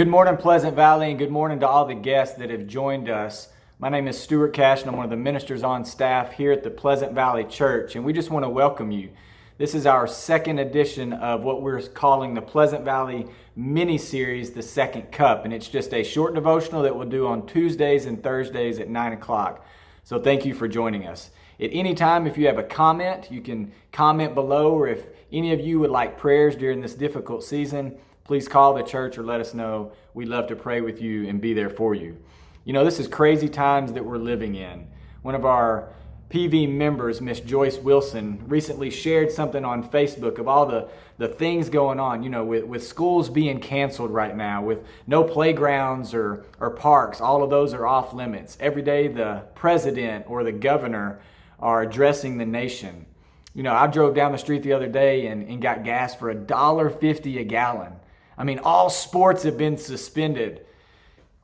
Good morning, Pleasant Valley, and good morning to all the guests that have joined us. My name is Stuart and I'm one of the ministers on staff here at the Pleasant Valley Church, and we just want to welcome you. This is our second edition of what we're calling the Pleasant Valley mini-series, The Second Cup, and it's just a short devotional that we'll do on Tuesdays and Thursdays at 9 o'clock. So thank you for joining us. At any time, if you have a comment, you can comment below, or if any of you would like prayers during this difficult season, please call the church or let us know. We'd love to pray with you and be there for you. You know, this is crazy times that we're living in. One of our PV members, Miss Joyce Wilson, recently shared something on Facebook of all the things going on, you know, with schools being canceled right now, with no playgrounds or parks. All of those are off limits. Every day the president or the governor are addressing the nation. You know, I drove down the street the other day and got gas for $1.50 a gallon. I mean, all sports have been suspended.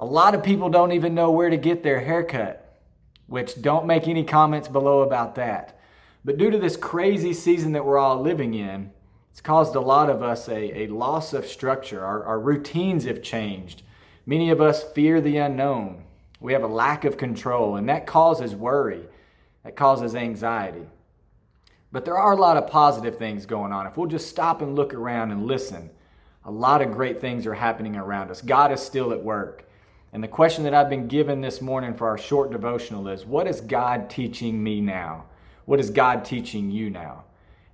A lot of people don't even know where to get their haircut, which don't make any comments below about that. But due to this crazy season that we're all living in, it's caused a lot of us a loss of structure. Our routines have changed. Many of us fear the unknown. We have a lack of control, and that causes worry. That causes anxiety. But there are a lot of positive things going on. If we'll just stop and look around and listen, a lot of great things are happening around us. God is still at work. And the question that I've been given this morning for our short devotional is, what is God teaching me now? What is God teaching you now?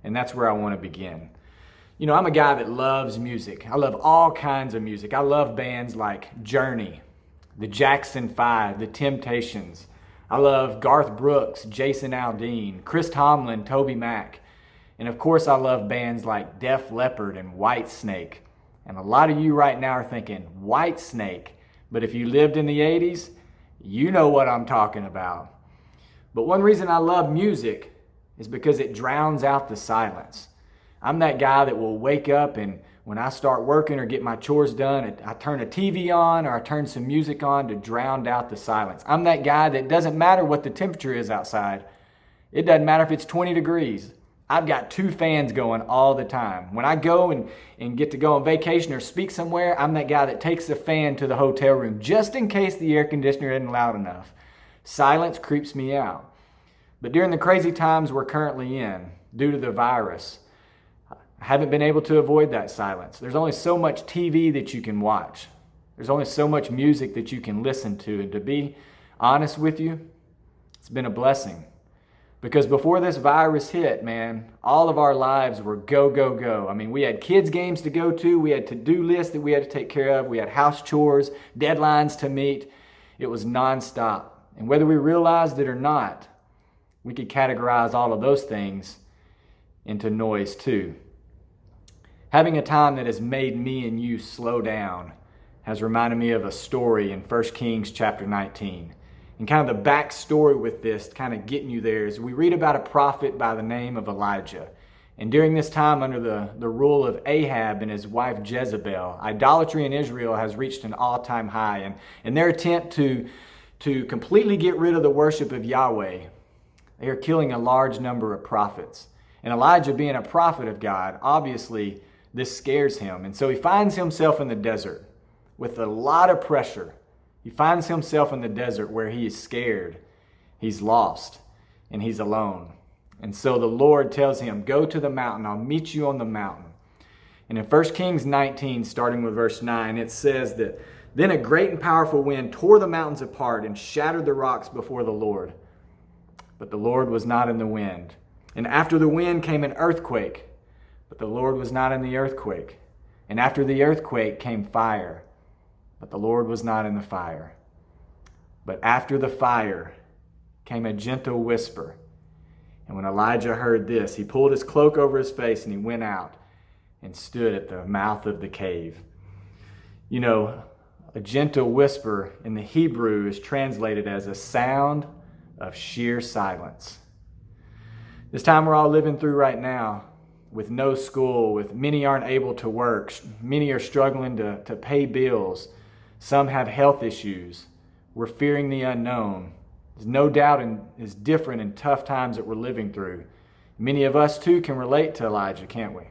And that's where I want to begin. You know, I'm a guy that loves music. I love all kinds of music. I love bands like Journey, the Jackson 5, the Temptations. I love Garth Brooks, Jason Aldean, Chris Tomlin, Toby Mac. And of course, I love bands like Def Leppard and Whitesnake. And a lot of you right now are thinking, Whitesnake. But if you lived in the 80s, you know what I'm talking about. But one reason I love music is because it drowns out the silence. I'm that guy that will wake up and when I start working or get my chores done, I turn a TV on or I turn some music on to drown out the silence. I'm that guy that doesn't matter what the temperature is outside. It doesn't matter if it's 20 degrees. I've got 2 fans going all the time. When I go and get to go on vacation or speak somewhere, I'm that guy that takes the fan to the hotel room just in case the air conditioner isn't loud enough. Silence creeps me out. But during the crazy times we're currently in, due to the virus, I haven't been able to avoid that silence. There's only so much TV that you can watch. There's only so much music that you can listen to. And to be honest with you, it's been a blessing. Because before this virus hit, man, all of our lives were go, go, go. I mean, we had kids' games to go to. We had to-do lists that we had to take care of. We had house chores, deadlines to meet. It was nonstop. And whether we realized it or not, we could categorize all of those things into noise too. Having a time that has made me and you slow down has reminded me of a story in 1 Kings chapter 19. And kind of the backstory with this, kind of getting you there, is we read about a prophet by the name of Elijah. And during this time, under the rule of Ahab and his wife Jezebel, idolatry in Israel has reached an all-time high. And their attempt to completely get rid of the worship of Yahweh, they are killing a large number of prophets. And Elijah, being a prophet of God, obviously this scares him. And so he finds himself in the desert with a lot of pressure. He finds himself in the desert where he is scared, he's lost, and he's alone. And so the Lord tells him, go to the mountain, I'll meet you on the mountain. And in 1 Kings 19, starting with verse 9, it says that, then a great and powerful wind tore the mountains apart and shattered the rocks before the Lord. But the Lord was not in the wind. And after the wind came an earthquake, but the Lord was not in the earthquake. And after the earthquake came fire, but the Lord was not in the fire. But after the fire came a gentle whisper. And when Elijah heard this, he pulled his cloak over his face and he went out and stood at the mouth of the cave. You know, a gentle whisper in the Hebrew is translated as a sound of sheer silence. This time we're all living through right now, with no school, with many aren't able to work, many are struggling to pay bills. Some have health issues. We're fearing the unknown. There's no doubt it's different in tough times that we're living through. Many of us too can relate to Elijah, can't we?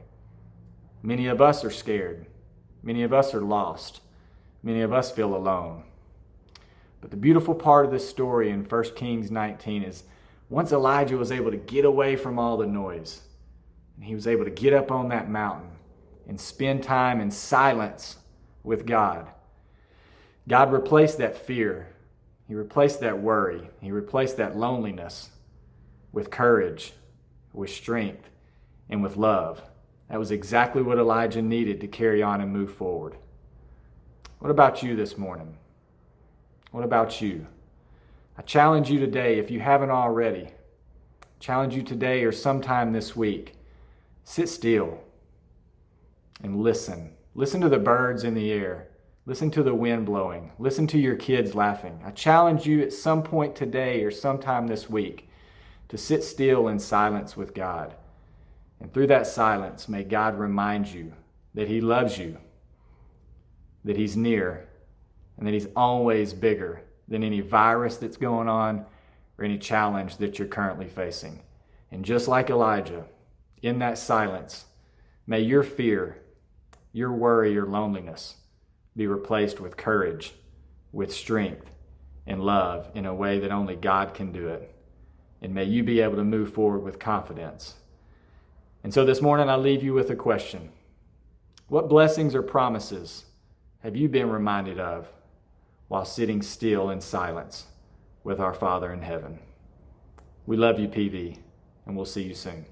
Many of us are scared. Many of us are lost. many of us feel alone. But the beautiful part of this story in 1 Kings 19 is once Elijah was able to get away from all the noise, and he was able to get up on that mountain and spend time in silence with God, God replaced that fear. He replaced that worry. He replaced that loneliness with courage, with strength, and with love. That was exactly what Elijah needed to carry on and move forward. What about you this morning? What about you? I challenge you today, if you haven't already, challenge you today or sometime this week, sit still and listen. Listen to the birds in the air. Listen to the wind blowing. Listen to your kids laughing. I challenge you at some point today or sometime this week to sit still in silence with God. And through that silence, may God remind you that He loves you, that He's near, and that He's always bigger than any virus that's going on or any challenge that you're currently facing. And just like Elijah, in that silence, may your fear, your worry, your loneliness be replaced with courage, with strength, and love in a way that only God can do it. And may you be able to move forward with confidence. And so this morning I leave you with a question. What blessings or promises have you been reminded of while sitting still in silence with our Father in heaven? We love you, PV, and we'll see you soon.